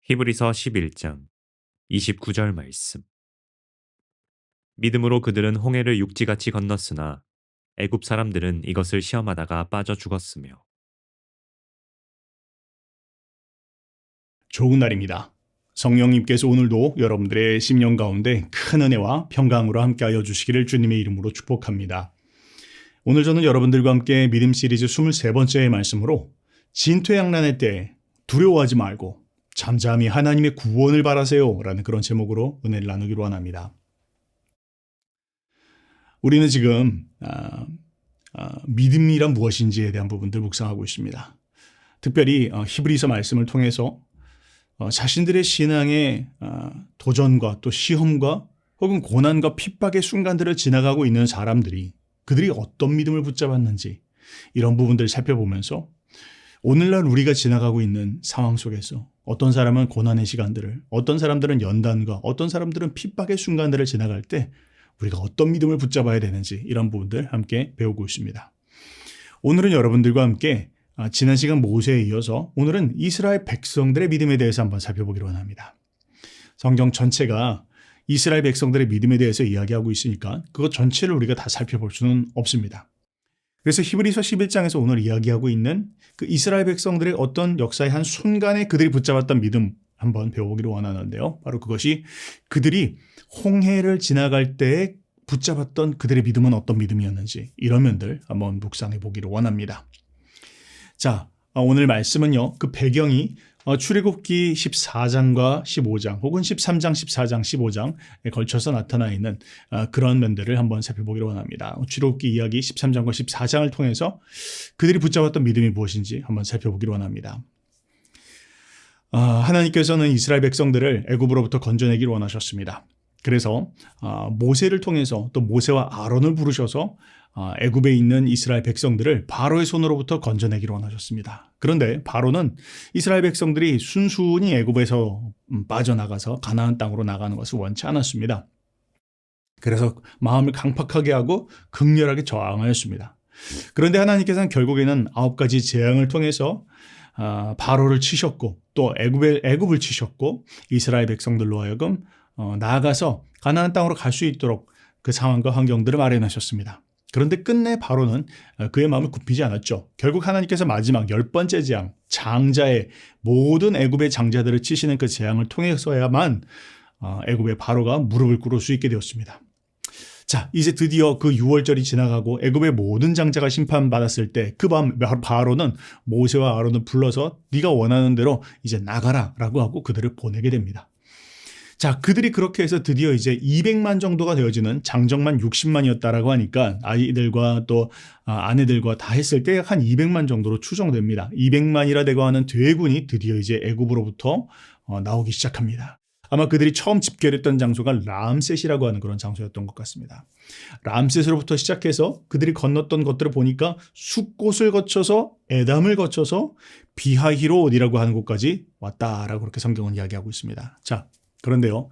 히브리서 11장 29절 말씀. 믿음으로 그들은 홍해를 육지같이 건넜으나 애굽 사람들은 이것을 시험하다가 빠져 죽었으며. 좋은 날입니다. 성령님께서 오늘도 여러분들의 심령 가운데 큰 은혜와 평강으로 함께하여 주시기를 주님의 이름으로 축복합니다. 오늘 저는 여러분들과 함께 믿음 시리즈 23번째의 말씀으로 진퇴양난의 때 두려워하지 말고 잠잠히 하나님의 구원을 바라세요 라는 그런 제목으로 은혜를 나누기로 원합니다. 우리는 지금 믿음이란 무엇인지에 대한 부분들 묵상하고 있습니다. 특별히 히브리서 말씀을 통해서 자신들의 신앙의 도전과 또 시험과 혹은 고난과 핍박의 순간들을 지나가고 있는 사람들이 그들이 어떤 믿음을 붙잡았는지 이런 부분들을 살펴보면서 오늘날 우리가 지나가고 있는 상황 속에서 어떤 사람은 고난의 시간들을, 어떤 사람들은 연단과 어떤 사람들은 핍박의 순간들을 지나갈 때 우리가 어떤 믿음을 붙잡아야 되는지 이런 부분들 함께 배우고 있습니다. 오늘은 여러분들과 함께 지난 시간 모세에 이어서 오늘은 이스라엘 백성들의 믿음에 대해서 한번 살펴보기로 합니다. 성경 전체가 이스라엘 백성들의 믿음에 대해서 이야기하고 있으니까 그것 전체를 우리가 다 살펴볼 수는 없습니다. 그래서 히브리서 11장에서 오늘 이야기하고 있는 그 이스라엘 백성들의 어떤 역사의 한 순간에 그들이 붙잡았던 믿음 한번 배워보기로 원하는데요. 바로 그것이 그들이 홍해를 지나갈 때 붙잡았던 그들의 믿음은 어떤 믿음이었는지 이런 면들 한번 묵상해 보기로 원합니다. 자, 오늘 말씀은요. 그 배경이 출애굽기 14장과 15장 혹은 13장, 14장, 15장에 걸쳐서 나타나 있는 그런 면들을 한번 살펴보기로 원합니다. 출애굽기 이야기 13장과 14장을 통해서 그들이 붙잡았던 믿음이 무엇인지 한번 살펴보기로 원합니다. 하나님께서는 이스라엘 백성들을 애굽으로부터 건져내기를 원하셨습니다. 그래서 모세를 통해서 또 모세와 아론을 부르셔서 애굽에 있는 이스라엘 백성들을 바로의 손으로부터 건져내기를 원하셨습니다. 그런데 바로는 이스라엘 백성들이 순순히 애굽에서 빠져나가서 가나안 땅으로 나가는 것을 원치 않았습니다. 그래서 마음을 강팍하게 하고 극렬하게 저항하였습니다. 그런데 하나님께서는 결국에는 9가지 재앙을 통해서 바로를 치셨고 또 애굽을 치셨고 이스라엘 백성들로 하여금 나아가서 가나안 땅으로 갈 수 있도록 그 상황과 환경들을 마련하셨습니다. 그런데 끝내 바로는 그의 마음을 굽히지 않았죠. 결국 하나님께서 마지막 10번째 재앙, 장자의 모든 애굽의 장자들을 치시는 그 재앙을 통해서야만 애굽의 바로가 무릎을 꿇을 수 있게 되었습니다. 자, 이제 드디어 그 6월절이 지나가고 애굽의 모든 장자가 심판받았을 때 그 밤 바로는 모세와 아론을 불러서 네가 원하는 대로 이제 나가라라고 하고 그들을 보내게 됩니다. 자, 그들이 그렇게 해서 드디어 이제 200만 정도가 되어지는 장정만 60만이었다라고 하니까 아이들과 또 아내들과 다 했을 때 한 200만 정도로 추정됩니다. 200만이라 되고 하는 대군이 드디어 이제 애굽으로부터 나오기 시작합니다. 아마 그들이 처음 집결했던 장소가 람셋이라고 하는 그런 장소였던 것 같습니다. 람셋으로부터 시작해서 그들이 건넜던 것들을 보니까 숫곳을 거쳐서 에담을 거쳐서 비하히롯이라고 하는 곳까지 왔다라고 그렇게 성경은 이야기하고 있습니다. 자, 그런데요,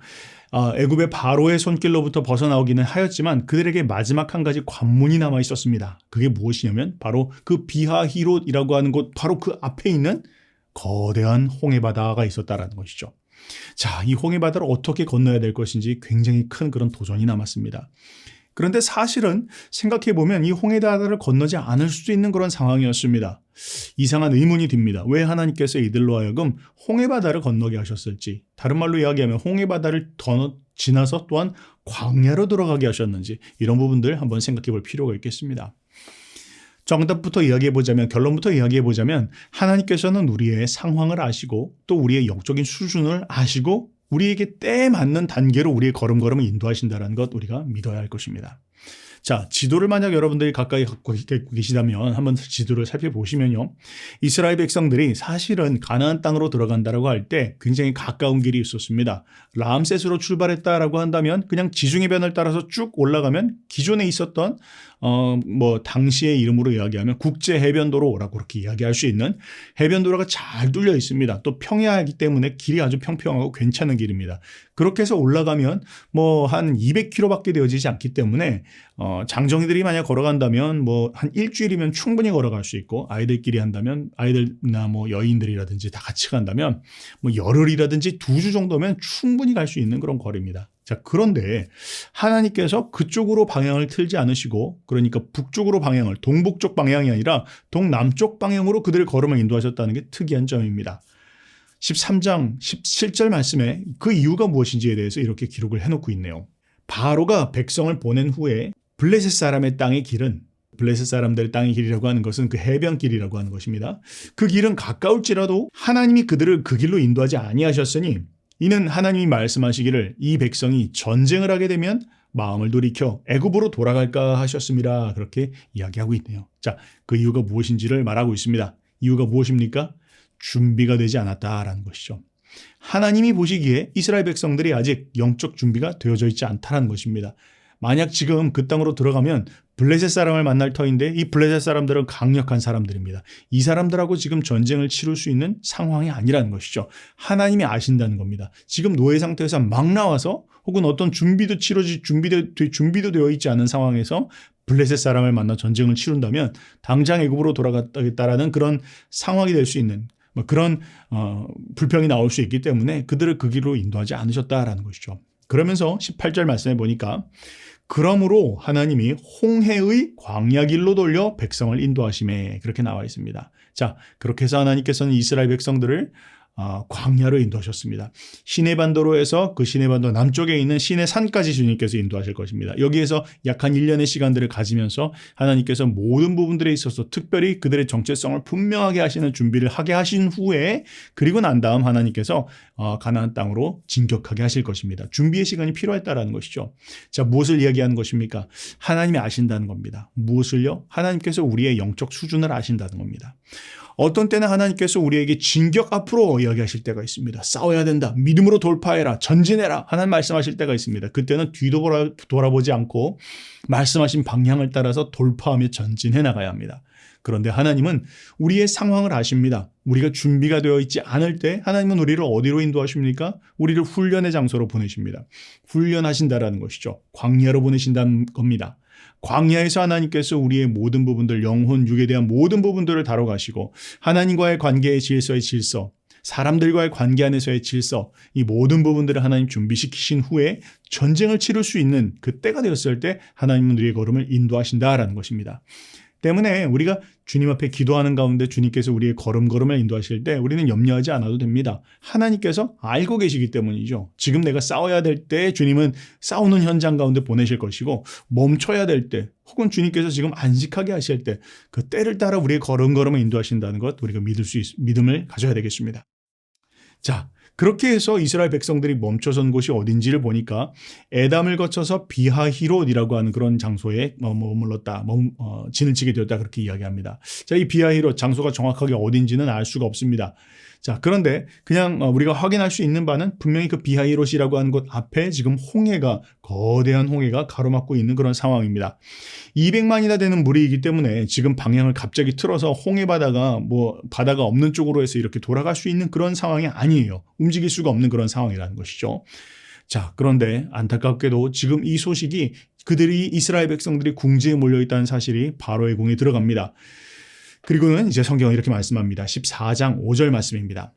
애굽의 바로의 손길로부터 벗어나오기는 하였지만 그들에게 마지막 한 가지 관문이 남아 있었습니다. 그게 무엇이냐면 바로 그 비하히롯이라고 하는 곳 바로 그 앞에 있는 거대한 홍해바다가 있었다라는 것이죠. 자, 이 홍해바다를 어떻게 건너야 될 것인지 굉장히 큰 그런 도전이 남았습니다. 그런데 사실은 생각해보면 이 홍해바다를 건너지 않을 수도 있는 그런 상황이었습니다. 이상한 의문이 듭니다. 왜 하나님께서 이들로 하여금 홍해바다를 건너게 하셨을지, 다른 말로 이야기하면 홍해바다를 지나서 또한 광야로 들어가게 하셨는지 이런 부분들 한번 생각해 볼 필요가 있겠습니다. 정답부터 이야기해보자면, 결론부터 이야기해보자면 하나님께서는 우리의 상황을 아시고 또 우리의 영적인 수준을 아시고 우리에게 때에 맞는 단계로 우리의 걸음걸음을 인도하신다는 것 우리가 믿어야 할 것입니다. 자, 지도를 만약 여러분들이 가까이 갖고 계시다면 한번 지도를 살펴보시면요. 이스라엘 백성들이 사실은 가나안 땅으로 들어간다라고 할 때 굉장히 가까운 길이 있었습니다. 람셋으로 출발했다라고 한다면 그냥 지중해변을 따라서 쭉 올라가면 기존에 있었던 당시의 이름으로 이야기하면 국제 해변도로라고 그렇게 이야기할 수 있는 해변도로가 잘 뚫려 있습니다. 또 평야이기 때문에 길이 아주 평평하고 괜찮은 길입니다. 그렇게 해서 올라가면 뭐 한 200km밖에 되어지지 않기 때문에 장정이들이 만약 걸어간다면 뭐 한 일주일이면 충분히 걸어갈 수 있고, 아이들끼리 한다면 아이들이나 뭐 여인들이라든지 다 같이 간다면 뭐 열흘이라든지 2주 정도면 충분히 갈 수 있는 그런 거리입니다. 자, 그런데 하나님께서 그쪽으로 방향을 틀지 않으시고, 그러니까 북쪽으로 방향을, 동북쪽 방향이 아니라 동남쪽 방향으로 그들의 걸음을 인도하셨다는 게 특이한 점입니다. 13장 17절 말씀에 그 이유가 무엇인지에 대해서 이렇게 기록을 해놓고 있네요. 바로가 백성을 보낸 후에 블레셋 사람의 땅의 길은, 블레셋 사람들의 땅의 길이라고 하는 것은 그 해변길이라고 하는 것입니다. 그 길은 가까울지라도 하나님이 그들을 그 길로 인도하지 아니하셨으니 이는 하나님이 말씀하시기를 이 백성이 전쟁을 하게 되면 마음을 돌이켜 애굽으로 돌아갈까 하셨습니다. 그렇게 이야기하고 있네요. 자, 그 이유가 무엇인지를 말하고 있습니다. 이유가 무엇입니까? 준비가 되지 않았다라는 것이죠. 하나님이 보시기에 이스라엘 백성들이 아직 영적 준비가 되어져 있지 않다는 것입니다. 만약 지금 그 땅으로 들어가면 블레셋 사람을 만날 터인데 이 블레셋 사람들은 강력한 사람들입니다. 이 사람들하고 지금 전쟁을 치를 수 있는 상황이 아니라는 것이죠. 하나님이 아신다는 겁니다. 지금 노예 상태에서 막 나와서 혹은 어떤 준비도 되어 있지 않은 상황에서 블레셋 사람을 만나 전쟁을 치른다면 당장 애굽으로 돌아가겠다라는 그런 상황이 될 수 있는 그런 불평이 나올 수 있기 때문에 그들을 그 길로 인도하지 않으셨다라는 것이죠. 그러면서 18절 말씀에 보니까 그러므로 하나님이 홍해의 광야 길로 돌려 백성을 인도하심에 그렇게 나와 있습니다. 자, 그렇게 해서 하나님께서는 이스라엘 백성들을 광야로 인도하셨습니다. 시내반도로에서 그 시내반도 남쪽에 있는 시내산까지 주님께서 인도하실 것입니다. 여기에서 약 한 1년의 시간들을 가지면서 하나님께서 모든 부분들에 있어서 특별히 그들의 정체성을 분명하게 하시는 준비를 하게 하신 후에, 그리고 난 다음 하나님께서 가나안 땅으로 진격하게 하실 것입니다. 준비의 시간이 필요했다라는 것이죠. 자, 무엇을 이야기하는 것입니까? 하나님이 아신다는 겁니다. 무엇을요? 하나님께서 우리의 영적 수준을 아신다는 겁니다. 어떤 때는 하나님께서 우리에게 진격 앞으로 이야기하실 때가 있습니다. 싸워야 된다. 믿음으로 돌파해라. 전진해라. 하나님 말씀하실 때가 있습니다. 그때는 뒤도 돌아보지 않고 말씀하신 방향을 따라서 돌파하며 전진해 나가야 합니다. 그런데 하나님은 우리의 상황을 아십니다. 우리가 준비가 되어 있지 않을 때 하나님은 우리를 어디로 인도하십니까? 우리를 훈련의 장소로 보내십니다. 훈련하신다라는 것이죠. 광야로 보내신다는 겁니다. 광야에서 하나님께서 우리의 모든 부분들, 영혼, 육에 대한 모든 부분들을 다뤄가시고 하나님과의 관계의 질서의 질서, 사람들과의 관계 안에서의 질서, 이 모든 부분들을 하나님 준비시키신 후에 전쟁을 치를 수 있는 그 때가 되었을 때 하나님은 우리의 걸음을 인도하신다라는 것입니다. 때문에 우리가 주님 앞에 기도하는 가운데 주님께서 우리의 걸음걸음을 인도하실 때 우리는 염려하지 않아도 됩니다. 하나님께서 알고 계시기 때문이죠. 지금 내가 싸워야 될 때 주님은 싸우는 현장 가운데 보내실 것이고, 멈춰야 될 때 혹은 주님께서 지금 안식하게 하실 때 그 때를 따라 우리의 걸음걸음을 인도하신다는 것, 우리가 믿음을 가져야 되겠습니다. 자, 그렇게 해서 이스라엘 백성들이 멈춰선 곳이 어딘지를 보니까 에담을 거쳐서 비하히롯이라고 하는 그런 장소에 머물렀다, 진을 치게 되었다, 그렇게 이야기합니다. 자, 이 비하히롯 장소가 정확하게 어딘지는 알 수가 없습니다. 자, 그런데 그냥 우리가 확인할 수 있는 바는 분명히 그 비하히롯이라고 하는 곳 앞에 지금 거대한 홍해가 가로막고 있는 그런 상황입니다. 200만이나 되는 무리이기 때문에 지금 방향을 갑자기 틀어서 홍해 바다가 바다가 없는 쪽으로 해서 이렇게 돌아갈 수 있는 그런 상황이 아니에요. 움직일 수가 없는 그런 상황이라는 것이죠. 자, 그런데 안타깝게도 지금 이 소식이 이스라엘 백성들이 궁지에 몰려있다는 사실이 바로의 궁에 들어갑니다. 그리고는 이제 성경은 이렇게 말씀합니다. 14장 5절 말씀입니다.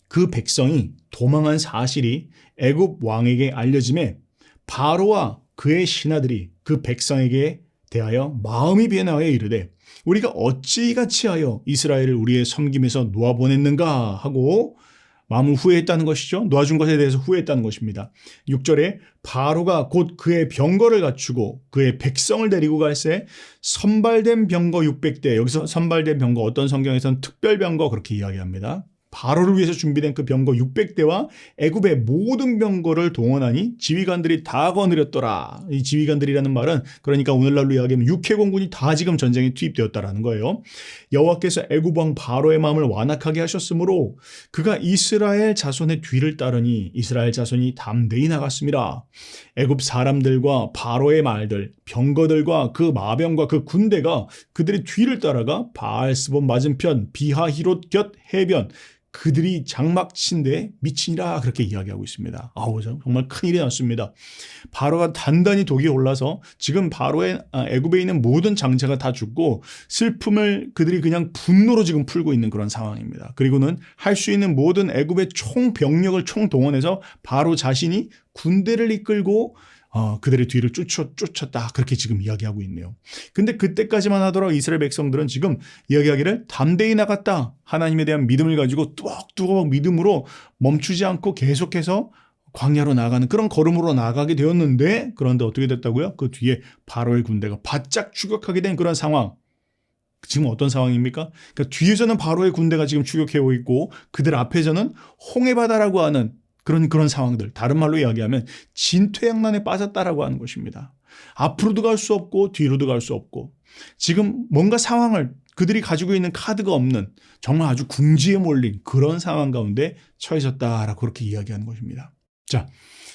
그 백성이 도망한 사실이 애굽 왕에게 알려짐에 바로와 그의 신하들이 그 백성에게 대하여 마음이 변하여 이르되 우리가 어찌 이같이 하여 이스라엘을 우리의 섬김에서 놓아보냈는가 하고 마음을 후회했다는 것이죠. 놓아준 것에 대해서 후회했다는 것입니다. 6절에 바로가 곧 그의 병거를 갖추고 그의 백성을 데리고 갈새 선발된 병거 600대, 여기서 선발된 병거, 어떤 성경에서는 특별병거 그렇게 이야기합니다. 바로를 위해서 준비된 그 병거 600대와 애굽의 모든 병거를 동원하니 지휘관들이 다 거느렸더라. 이 지휘관들이라는 말은 그러니까 오늘날로 이야기하면 육해공군이 다 지금 전쟁에 투입되었다라는 거예요. 여호와께서 애굽 왕 바로의 마음을 완악하게 하셨으므로 그가 이스라엘 자손의 뒤를 따르니 이스라엘 자손이 담대히 나갔습니다. 애굽 사람들과 바로의 말들, 병거들과 그 마병과 그 군대가 그들의 뒤를 따라가 바알스본 맞은편 비하히롯 곁 해변, 그들이 장막친데 미치니라 그렇게 이야기하고 있습니다. 아우 정말 큰일이 났습니다. 바로가 단단히 독이 올라서 지금 바로의 애굽에 있는 모든 장자가 다 죽고 슬픔을 그들이 그냥 분노로 지금 풀고 있는 그런 상황입니다. 그리고는 할 수 있는 모든 애굽의 총 병력을 총동원해서 바로 자신이 군대를 이끌고 그들의 뒤를 쫓았다. 그렇게 지금 이야기하고 있네요. 근데 그때까지만 하더라도 이스라엘 백성들은 지금 이야기하기를 담대히 나갔다. 하나님에 대한 믿음을 가지고 뚜벅뚜벅 믿음으로 멈추지 않고 계속해서 광야로 나가는 그런 걸음으로 나가게 되었는데 그런데 어떻게 됐다고요? 그 뒤에 바로의 군대가 바짝 추격하게 된 그런 상황. 지금 어떤 상황입니까? 그러니까 뒤에서는 바로의 군대가 지금 추격해오고 있고 그들 앞에서는 홍해바다라고 하는 그런 상황들. 다른 말로 이야기하면 진퇴양난에 빠졌다라고 하는 것입니다. 앞으로도 갈 수 없고 뒤로도 갈 수 없고 지금 뭔가 상황을 그들이 가지고 있는 카드가 없는 정말 아주 궁지에 몰린 그런 상황 가운데 처해졌다라고 그렇게 이야기하는 것입니다. 자,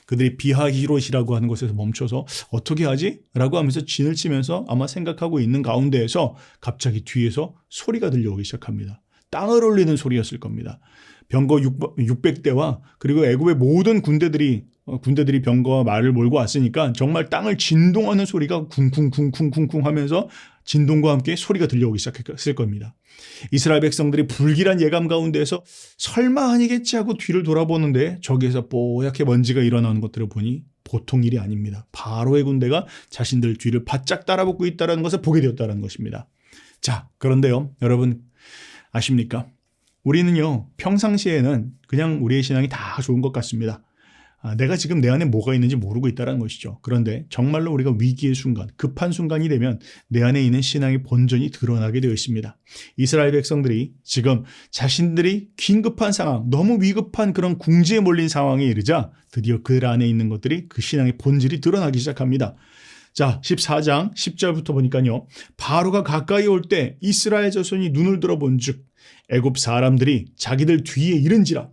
그들이 비하히롯이라고 하는 곳에서 멈춰서 어떻게 하지? 라고 하면서 진을 치면서 아마 생각하고 있는 가운데에서 갑자기 뒤에서 소리가 들려오기 시작합니다. 땅을 울리는 소리였을 겁니다. 병거 600대와 그리고 애굽의 모든 군대들이 병거와 말을 몰고 왔으니까 정말 땅을 진동하는 소리가 쿵쿵쿵쿵쿵쿵 하면서 진동과 함께 소리가 들려오기 시작했을 겁니다. 이스라엘 백성들이 불길한 예감 가운데에서 설마 아니겠지 하고 뒤를 돌아보는데 저기에서 뽀얗게 먼지가 일어나는 것들을 보니 보통 일이 아닙니다. 바로의 군대가 자신들 뒤를 바짝 따라붙고 있다는 것을 보게 되었다는 것입니다. 자, 그런데요, 여러분 아십니까? 우리는요, 평상시에는 그냥 우리의 신앙이 다 좋은 것 같습니다. 내가 지금 내 안에 뭐가 있는지 모르고 있다는 것이죠. 그런데 정말로 우리가 위기의 순간, 급한 순간이 되면 내 안에 있는 신앙의 본전이 드러나게 되어 있습니다. 이스라엘 백성들이 지금 자신들이 긴급한 상황, 너무 위급한 그런 궁지에 몰린 상황에 이르자 드디어 그 안에 있는 것들이 그 신앙의 본질이 드러나기 시작합니다. 자, 14장 10절부터 보니까요. 바로가 가까이 올 때 이스라엘 자손이 눈을 들어본즉 애굽 사람들이 자기들 뒤에 이른지라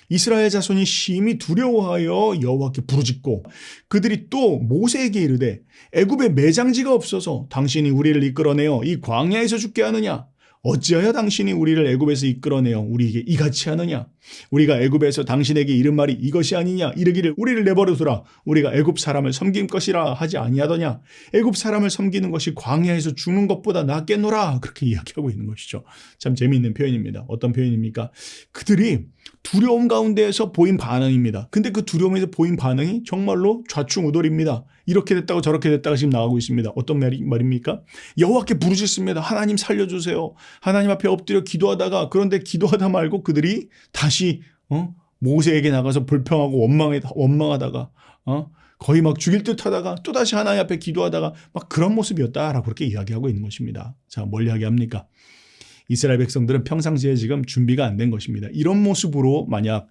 이스라엘 자손이 심히 두려워하여 여호와께 부르짖고 그들이 또 모세에게 이르되 애굽에 매장지가 없어서 당신이 우리를 이끌어내어 이 광야에서 죽게 하느냐? 어찌하여 당신이 우리를 애굽에서 이끌어내어 우리에게 이같이 하느냐? 우리가 애굽에서 당신에게 이른 말이 이것이 아니냐? 이르기를 우리를 내버려 두라. 우리가 애굽 사람을 섬긴 것이라 하지 아니하더냐? 애굽 사람을 섬기는 것이 광야에서 죽는 것보다 낫겠노라. 그렇게 이야기하고 있는 것이죠. 참 재미있는 표현입니다. 어떤 표현입니까? 그들이 두려움 가운데에서 보인 반응입니다. 근데 그 두려움에서 보인 반응이 정말로 좌충우돌입니다. 이렇게 됐다고 저렇게 됐다가 지금 나가고 있습니다. 어떤 말입니까? 여호와께 부르짖습니다. 하나님 살려주세요. 하나님 앞에 엎드려 기도하다가 그런데 기도하다 말고 그들이 다시 모세에게 나가서 불평하고 원망하다가 거의 막 죽일 듯 하다가 또다시 하나님 앞에 기도하다가 막 그런 모습이었다라고 그렇게 이야기하고 있는 것입니다. 자, 뭘 이야기합니까? 이스라엘 백성들은 평상시에 지금 준비가 안 된 것입니다. 이런 모습으로 만약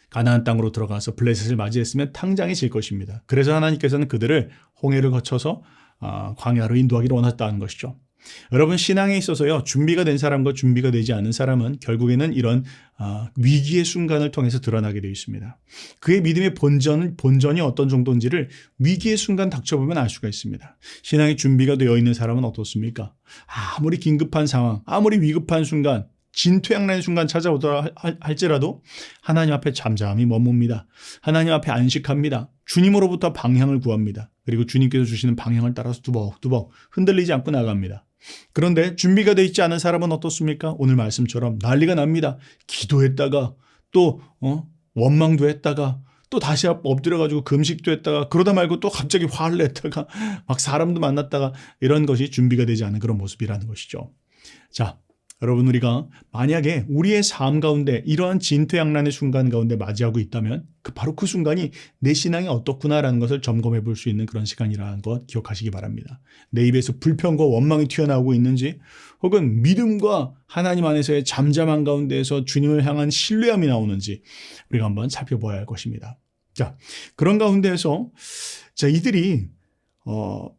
가나안 땅으로 들어가서 블레셋을 맞이했으면 탕장이 질 것입니다. 그래서 하나님께서는 그들을 홍해를 거쳐서 광야로 인도하기를 원했다는 것이죠. 여러분 신앙에 있어서요. 준비가 된 사람과 준비가 되지 않은 사람은 결국에는 이런 위기의 순간을 통해서 드러나게 되어 있습니다. 그의 믿음의 본전이 어떤 정도인지를 위기의 순간 닥쳐보면 알 수가 있습니다. 신앙이 준비가 되어 있는 사람은 어떻습니까? 아무리 긴급한 상황, 아무리 위급한 순간, 진퇴양난의 순간 찾아오더라 할지라도 하나님 앞에 잠잠히 머뭅니다. 하나님 앞에 안식합니다. 주님으로부터 방향을 구합니다. 그리고 주님께서 주시는 방향을 따라서 뚜벅뚜벅 흔들리지 않고 나갑니다. 그런데 준비가 되어 있지 않은 사람은 어떻습니까? 오늘 말씀처럼 난리가 납니다. 기도했다가 또 원망도 했다가 또 다시 엎드려가지고 금식도 했다가 그러다 말고 또 갑자기 화를 냈다가 막 사람도 만났다가 이런 것이 준비가 되지 않은 그런 모습이라는 것이죠. 자, 여러분 우리가 만약에 우리의 삶 가운데 이러한 진퇴양난의 순간 가운데 맞이하고 있다면 바로 그 순간이 내 신앙이 어떻구나라는 것을 점검해 볼 수 있는 그런 시간이라는 것 기억하시기 바랍니다. 내 입에서 불평과 원망이 튀어나오고 있는지 혹은 믿음과 하나님 안에서의 잠잠한 가운데에서 주님을 향한 신뢰함이 나오는지 우리가 한번 살펴봐야 할 것입니다. 자, 그런 가운데에서 이들이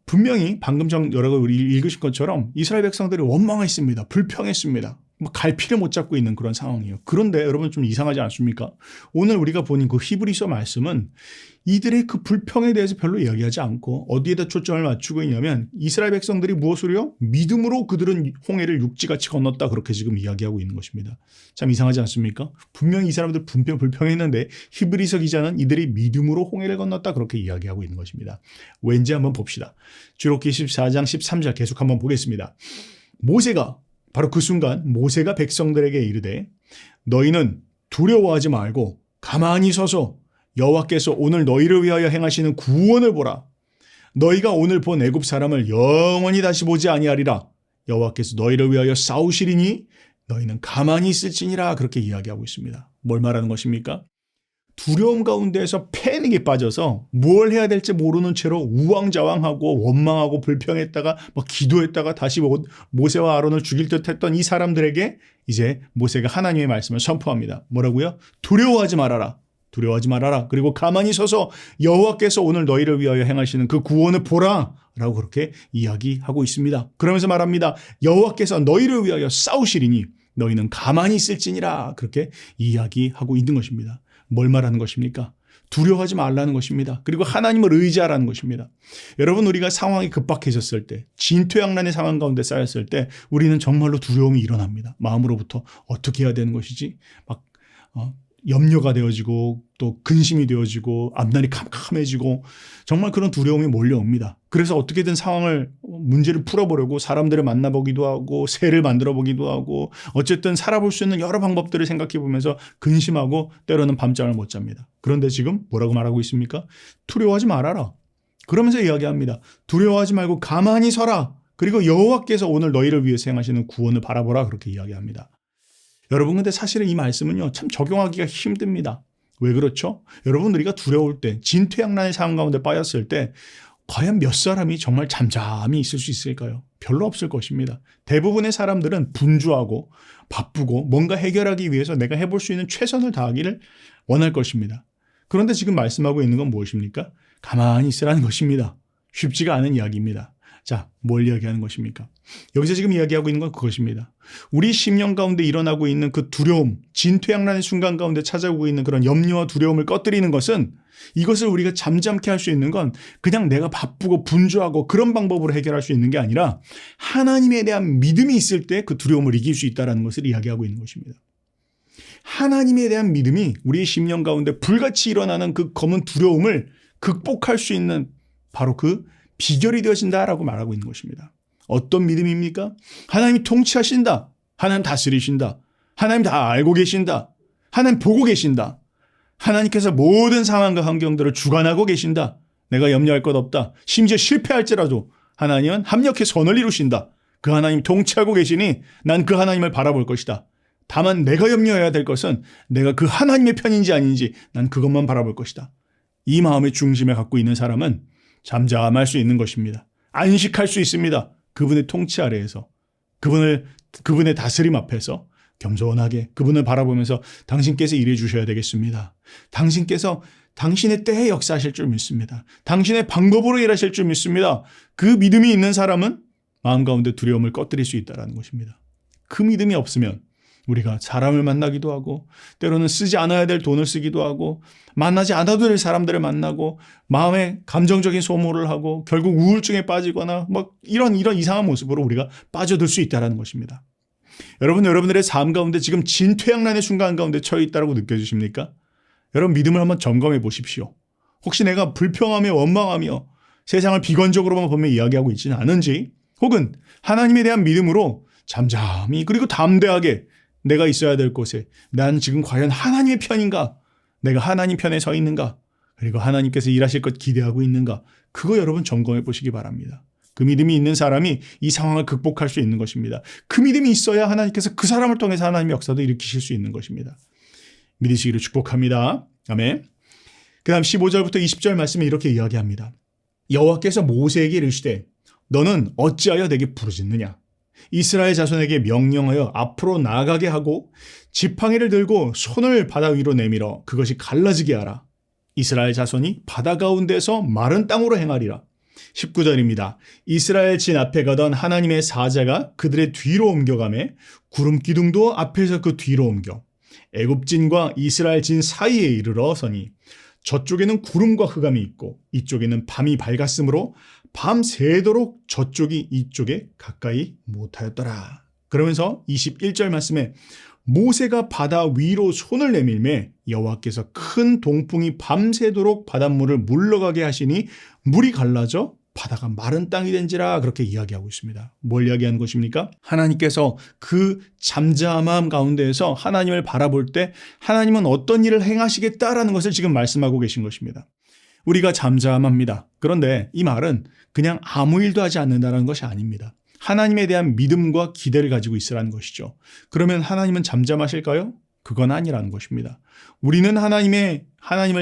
분명히 방금 여러분 우리 읽으신 것처럼 이스라엘 백성들이 원망했습니다. 불평했습니다. 뭐 갈피를 못 잡고 있는 그런 상황이에요. 그런데 여러분 좀 이상하지 않습니까? 오늘 우리가 보는 그 히브리서 말씀은 이들의 그 불평에 대해서 별로 이야기하지 않고 어디에다 초점을 맞추고 있냐면 이스라엘 백성들이 무엇으로요? 믿음으로 그들은 홍해를 육지같이 건넜다 그렇게 지금 이야기하고 있는 것입니다. 참 이상하지 않습니까? 분명히 이 사람들 불평했는데 히브리서 기자는 이들이 믿음으로 홍해를 건넜다 그렇게 이야기하고 있는 것입니다. 왠지 한번 봅시다. 주록기 14장 13절 계속 한번 보겠습니다. 모세가 바로 그 순간 모세가 백성들에게 이르되 너희는 두려워하지 말고 가만히 서서 여호와께서 오늘 너희를 위하여 행하시는 구원을 보라. 너희가 오늘 본 애굽 사람을 영원히 다시 보지 아니하리라. 여호와께서 너희를 위하여 싸우시리니 너희는 가만히 있을지니라 그렇게 이야기하고 있습니다. 뭘 말하는 것입니까? 두려움 가운데에서 패닉에 빠져서 뭘 해야 될지 모르는 채로 우왕좌왕하고 원망하고 불평했다가 기도했다가 다시 모세와 아론을 죽일 듯 했던 이 사람들에게 이제 모세가 하나님의 말씀을 선포합니다. 뭐라고요? 두려워하지 말아라. 두려워하지 말아라. 그리고 가만히 서서 여호와께서 오늘 너희를 위하여 행하시는 그 구원을 보라. 라고 그렇게 이야기하고 있습니다. 그러면서 말합니다. 여호와께서 너희를 위하여 싸우시리니 너희는 가만히 있을지니라. 그렇게 이야기하고 있는 것입니다. 뭘 말하는 것입니까? 두려워하지 말라는 것입니다. 그리고 하나님을 의지하라는 것입니다. 여러분 우리가 상황이 급박해졌을 때 진퇴양난의 상황 가운데 쌓였을 때 우리는 정말로 두려움이 일어납니다. 마음으로부터 어떻게 해야 되는 것이지? 염려가 되어지고 또 근심이 되어지고 앞날이 캄캄해지고 정말 그런 두려움이 몰려옵니다. 그래서 어떻게든 문제를 풀어보려고 사람들을 만나보기도 하고 새를 만들어 보기도 하고 어쨌든 살아볼 수 있는 여러 방법들을 생각해 보면서 근심하고 때로는 밤잠을 못 잡니다. 그런데 지금 뭐라고 말하고 있습니까? 두려워하지 말아라. 그러면서 이야기합니다. 두려워하지 말고 가만히 서라. 그리고 여호와께서 오늘 너희를 위해서 행하시는 구원을 바라보라. 그렇게 이야기합니다. 여러분 근데 사실은 이 말씀은요 참 적용하기가 힘듭니다. 왜 그렇죠? 여러분 우리가 두려울 때 진퇴양난의 상황 가운데 빠졌을 때 과연 몇 사람이 정말 잠잠히 있을 수 있을까요? 별로 없을 것입니다. 대부분의 사람들은 분주하고 바쁘고 뭔가 해결하기 위해서 내가 해볼 수 있는 최선을 다하기를 원할 것입니다. 그런데 지금 말씀하고 있는 건 무엇입니까? 가만히 있으라는 것입니다. 쉽지가 않은 이야기입니다. 자, 뭘 이야기하는 것입니까? 여기서 지금 이야기하고 있는 건 그것입니다. 우리 심령 가운데 일어나고 있는 그 두려움, 진퇴양난의 순간 가운데 찾아오고 있는 그런 염려와 두려움을 꺼뜨리는 것은 이것을 우리가 잠잠케 할 수 있는 건 그냥 내가 바쁘고 분주하고 그런 방법으로 해결할 수 있는 게 아니라 하나님에 대한 믿음이 있을 때 그 두려움을 이길 수 있다는 것을 이야기하고 있는 것입니다. 하나님에 대한 믿음이 우리의 심령 가운데 불같이 일어나는 그 검은 두려움을 극복할 수 있는 바로 그 비결이 되어진다라고 말하고 있는 것입니다. 어떤 믿음입니까? 하나님이 통치하신다. 하나님 다스리신다. 하나님 다 알고 계신다. 하나님 보고 계신다. 하나님께서 모든 상황과 환경들을 주관하고 계신다. 내가 염려할 것 없다. 심지어 실패할지라도 하나님은 합력해 선을 이루신다. 그 하나님 통치하고 계시니 난 그 하나님을 바라볼 것이다. 다만 내가 염려해야 될 것은 내가 그 하나님의 편인지 아닌지 난 그것만 바라볼 것이다. 이 마음의 중심에 갖고 있는 사람은 잠잠할 수 있는 것입니다. 안식할 수 있습니다. 그분의 통치 아래에서 그분의 다스림 앞에서 겸손하게 그분을 바라보면서 당신께서 일해 주셔야 되겠습니다. 당신께서 당신의 때에 역사하실 줄 믿습니다. 당신의 방법으로 일하실 줄 믿습니다. 그 믿음이 있는 사람은 마음 가운데 두려움을 꺼뜨릴 수 있다는 것입니다. 그 믿음이 없으면 우리가 사람을 만나기도 하고 때로는 쓰지 않아야 될 돈을 쓰기도 하고 만나지 않아도 될 사람들을 만나고 마음에 감정적인 소모를 하고 결국 우울증에 빠지거나 이런 이상한 모습으로 우리가 빠져들 수 있다는 것입니다. 여러분들의 삶 가운데 지금 진퇴양난의 순간 가운데 처해 있다고 느껴지십니까? 여러분 믿음을 한번 점검해 보십시오. 혹시 내가 불평하며 원망하며 세상을 비관적으로만 보며 이야기하고 있지는 않은지 혹은 하나님에 대한 믿음으로 잠잠히 그리고 담대하게 내가 있어야 될 곳에 난 지금 과연 하나님의 편인가? 내가 하나님 편에 서 있는가? 그리고 하나님께서 일하실 것 기대하고 있는가? 그거 여러분 점검해 보시기 바랍니다. 그 믿음이 있는 사람이 이 상황을 극복할 수 있는 것입니다. 그 믿음이 있어야 하나님께서 그 사람을 통해서 하나님의 역사도 일으키실 수 있는 것입니다. 믿으시기를 축복합니다. 아멘. 그 다음 15절부터 20절 말씀에 이렇게 이야기합니다. 여호와께서 모세에게 이르시되 너는 어찌하여 내게 부르짖느냐? 이스라엘 자손에게 명령하여 앞으로 나아가게 하고 지팡이를 들고 손을 바다 위로 내밀어 그것이 갈라지게 하라. 이스라엘 자손이 바다 가운데서 마른 땅으로 행하리라. 19절입니다. 이스라엘 진 앞에 가던 하나님의 사자가 그들의 뒤로 옮겨가매 구름 기둥도 앞에서 그 뒤로 옮겨 애굽진과 이스라엘 진 사이에 이르러 서니 저쪽에는 구름과 흑암이 있고 이쪽에는 밤이 밝았으므로 밤새도록 저쪽이 이쪽에 가까이 못하였더라. 그러면서 21절 말씀에 모세가 바다 위로 손을 내밀매 여호와께서 큰 동풍이 밤새도록 바닷물을 물러가게 하시니 물이 갈라져 바다가 마른 땅이 된지라 그렇게 이야기하고 있습니다. 뭘 이야기하는 것입니까? 하나님께서 그 잠잠함 가운데에서 하나님을 바라볼 때 하나님은 어떤 일을 행하시겠다라는 것을 지금 말씀하고 계신 것입니다. 우리가 잠잠합니다. 그런데 이 말은 그냥 아무 일도 하지 않는다는 것이 아닙니다. 하나님에 대한 믿음과 기대를 가지고 있으라는 것이죠. 그러면 하나님은 잠잠하실까요? 그건 아니라는 것입니다. 우리는 하나님을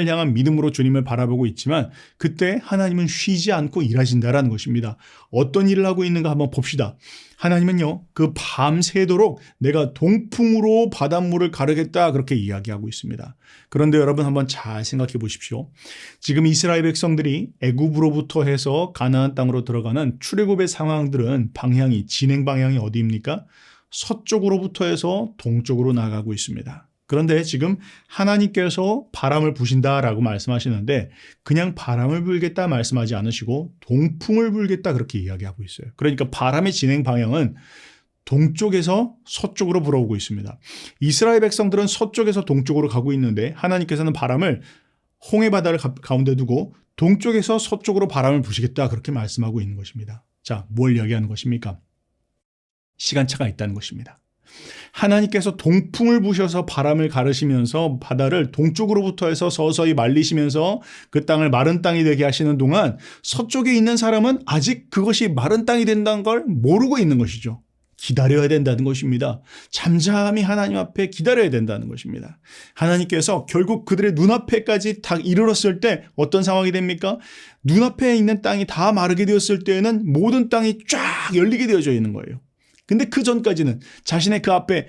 향한 믿음으로 주님을 바라보고 있지만 그때 하나님은 쉬지 않고 일하신다라는 것입니다. 어떤 일을 하고 있는가 한번 봅시다. 하나님은요, 그 밤새도록 내가 동풍으로 바닷물을 가르겠다 그렇게 이야기하고 있습니다. 그런데 여러분 한번 잘 생각해 보십시오. 지금 이스라엘 백성들이 애굽으로부터 해서 가나안 땅으로 들어가는 출애굽의 상황들은 진행 방향이 어디입니까? 서쪽으로부터 해서 동쪽으로 나가고 있습니다. 그런데 지금 하나님께서 바람을 부신다라고 말씀하시는데 그냥 바람을 불겠다 말씀하지 않으시고 동풍을 불겠다 그렇게 이야기하고 있어요. 그러니까 바람의 진행 방향은 동쪽에서 서쪽으로 불어오고 있습니다. 이스라엘 백성들은 서쪽에서 동쪽으로 가고 있는데 하나님께서는 바람을 홍해 바다를 가운데 두고 동쪽에서 서쪽으로 바람을 부시겠다 그렇게 말씀하고 있는 것입니다. 자, 뭘 이야기하는 것입니까? 시간차가 있다는 것입니다. 하나님께서 동풍을 부셔서 바람을 가르시면서 바다를 동쪽으로부터 해서 서서히 말리시면서 그 땅을 마른 땅이 되게 하시는 동안 서쪽에 있는 사람은 아직 그것이 마른 땅이 된다는 걸 모르고 있는 것이죠. 기다려야 된다는 것입니다. 잠잠히 하나님 앞에 기다려야 된다는 것입니다. 하나님께서 결국 그들의 눈앞에까지 딱 이르렀을 때 어떤 상황이 됩니까? 눈앞에 있는 땅이 다 마르게 되었을 때에는 모든 땅이 쫙 열리게 되어져 있는 거예요. 근데 그 전까지는 자신의 그 앞에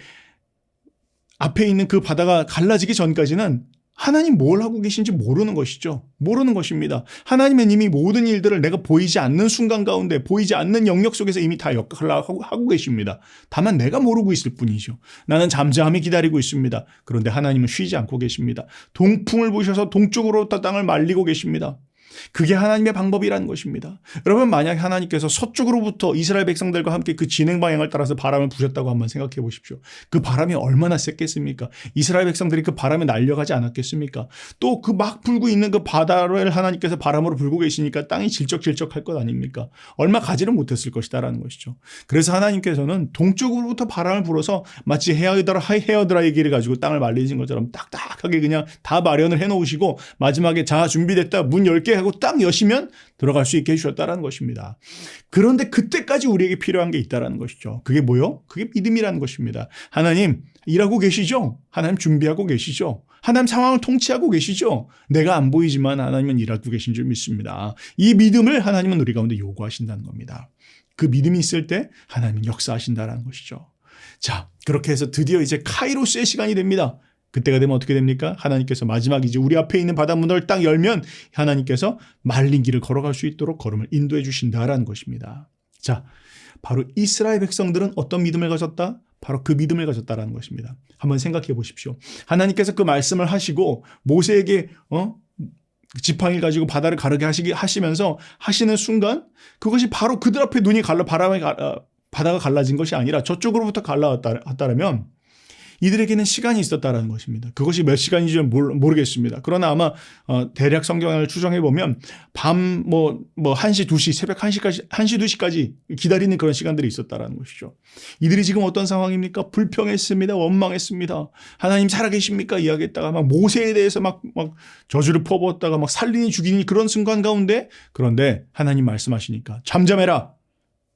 있는 그 바다가 갈라지기 전까지는 하나님 뭘 하고 계신지 모르는 것이죠. 모르는 것입니다. 하나님은 이미 모든 일들을 내가 보이지 않는 순간 가운데 보이지 않는 영역 속에서 이미 다 역할을 하고 계십니다. 다만 내가 모르고 있을 뿐이죠. 나는 잠잠히 기다리고 있습니다. 그런데 하나님은 쉬지 않고 계십니다. 동풍을 부셔서 동쪽으로 땅을 말리고 계십니다. 그게 하나님의 방법이라는 것입니다. 여러분 만약 하나님께서 서쪽으로부터 이스라엘 백성들과 함께 그 진행 방향을 따라서 바람을 부셨다고 한번 생각해 보십시오. 그 바람이 얼마나 셌겠습니까? 이스라엘 백성들이 그 바람에 날려가지 않았겠습니까? 또 그 막 불고 있는 그 바다를 하나님께서 바람으로 불고 계시니까 땅이 질적질적할 것 아닙니까? 얼마 가지를 못했을 것이다라는 것이죠. 그래서 하나님께서는 동쪽으로부터 바람을 불어서 마치 헤어드라이기를 가지고 땅을 말리신 것처럼 딱딱하게 그냥 다 마련을 해놓으시고 마지막에 자 준비됐다 문 열게 하고 딱 여시면 들어갈 수 있게 해주셨다는 것입니다. 그런데 그때까지 우리에게 필요한 게 있다는 것이죠. 그게 뭐요? 그게 믿음이라는 것입니다. 하나님 일하고 계시죠? 하나님 준비하고 계시죠? 하나님 상황을 통치하고 계시죠? 내가 안 보이지만 하나님은 일하고 계신 줄 믿습니다. 이 믿음을 하나님은 우리 가운데 요구하신다는 겁니다. 그 믿음이 있을 때 하나님은 역사하신다는 것이죠. 자, 그렇게 해서 드디어 이제 카이로스의 시간이 됩니다. 그때가 되면 어떻게 됩니까? 하나님께서 마지막 이제 우리 앞에 있는 바닷문을 딱 열면 하나님께서 말린 길을 걸어갈 수 있도록 걸음을 인도해 주신다라는 것입니다. 자, 바로 이스라엘 백성들은 어떤 믿음을 가졌다? 바로 그 믿음을 가졌다라는 것입니다. 한번 생각해 보십시오. 하나님께서 그 말씀을 하시고 모세에게 지팡이를 가지고 바다를 가르게 하시면서 하시는 순간 그것이 바로 그들 앞에 눈이 바다가 갈라진 것이 아니라 저쪽으로부터 갈라왔다면 이들에게는 시간이 있었다라는 것입니다. 그것이 몇 시간인지 모르겠습니다. 그러나 아마 대략 성경을 추정해 보면 밤 1시, 2시, 새벽 1시, 2시까지 기다리는 그런 시간들이 있었다라는 것이죠. 이들이 지금 어떤 상황입니까? 불평했습니다. 원망했습니다. 하나님 살아계십니까? 이야기했다가 막 모세에 대해서 막 저주를 퍼부었다가 막 살리니 죽이니 그런 순간 가운데 그런데 하나님 말씀하시니까 잠잠해라.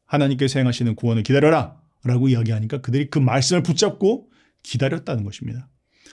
하나님께서 행하시는 구원을 기다려라. 라고 이야기하니까 그들이 그 말씀을 붙잡고 기다렸다는 것입니다.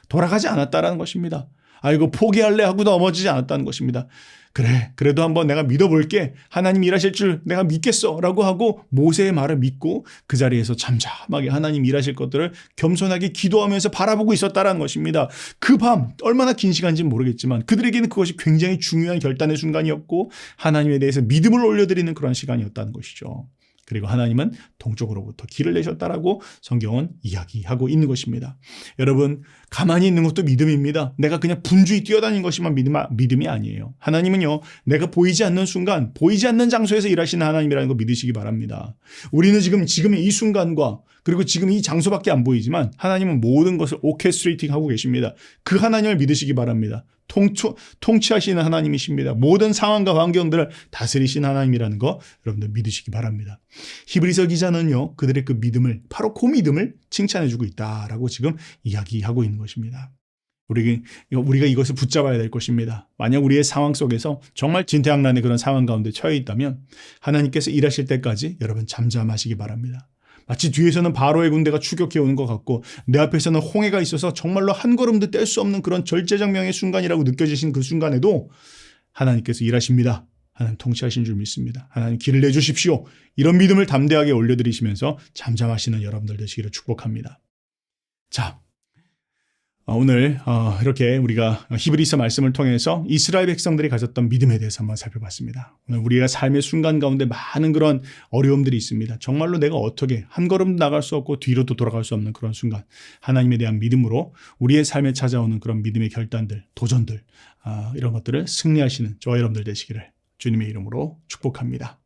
돌아가지 않았다라는 것입니다. 아이고 포기할래 하고 넘어지지 않았다는 것입니다. 그래, 그래도 한번 내가 믿어볼게. 하나님 일하실 줄 내가 믿겠어. 라고 하고 모세의 말을 믿고 그 자리에서 잠잠하게 하나님 일하실 것들을 겸손하게 기도하면서 바라보고 있었다는 것입니다. 그 밤 얼마나 긴 시간인지는 모르겠지만 그들에게는 그것이 굉장히 중요한 결단의 순간이었고 하나님에 대해서 믿음을 올려드리는 그런 시간이었다는 것이죠. 그리고 하나님은 동쪽으로부터 길을 내셨다라고 성경은 이야기하고 있는 것입니다. 여러분, 가만히 있는 것도 믿음입니다. 내가 그냥 분주히 뛰어다니는 것이만 믿음이 아니에요. 하나님은요, 내가 보이지 않는 순간, 보이지 않는 장소에서 일하시는 하나님이라는 거 믿으시기 바랍니다. 우리는 지금의 이 순간과 그리고 지금 이 장소밖에 안 보이지만 하나님은 모든 것을 오케스트레이팅 하고 계십니다. 그 하나님을 믿으시기 바랍니다. 통치하시는 하나님이십니다. 모든 상황과 환경들을 다스리신 하나님이라는 거 여러분들 믿으시기 바랍니다. 히브리서 기자는요, 그들의 그 믿음을, 바로 그 믿음을 칭찬해주고 있다라고 지금 이야기하고 있는 것입니다. 우리가 이것을 붙잡아야 될 것입니다. 만약 우리의 상황 속에서 정말 진퇴양난의 그런 상황 가운데 처해 있다면 하나님께서 일하실 때까지 여러분 잠잠하시기 바랍니다. 마치 뒤에서는 바로의 군대가 추격해 오는 것 같고 내 앞에서는 홍해가 있어서 정말로 한 걸음도 뗄 수 없는 그런 절제장명의 순간이라고 느껴지신 그 순간에도 하나님께서 일하십니다. 하나님 통치하신 줄 믿습니다. 하나님 길을 내주십시오. 이런 믿음을 담대하게 올려드리시면서 잠잠하시는 여러분들 되시기를 축복합니다. 자, 오늘 이렇게 우리가 히브리서 말씀을 통해서 이스라엘 백성들이 가졌던 믿음에 대해서 한번 살펴봤습니다. 오늘 우리가 삶의 순간 가운데 많은 그런 어려움들이 있습니다. 정말로 내가 어떻게 한 걸음 나갈 수 없고 뒤로도 돌아갈 수 없는 그런 순간 하나님에 대한 믿음으로 우리의 삶에 찾아오는 그런 믿음의 결단들, 도전들 이런 것들을 승리하시는 저와 여러분들 되시기를 주님의 이름으로 축복합니다.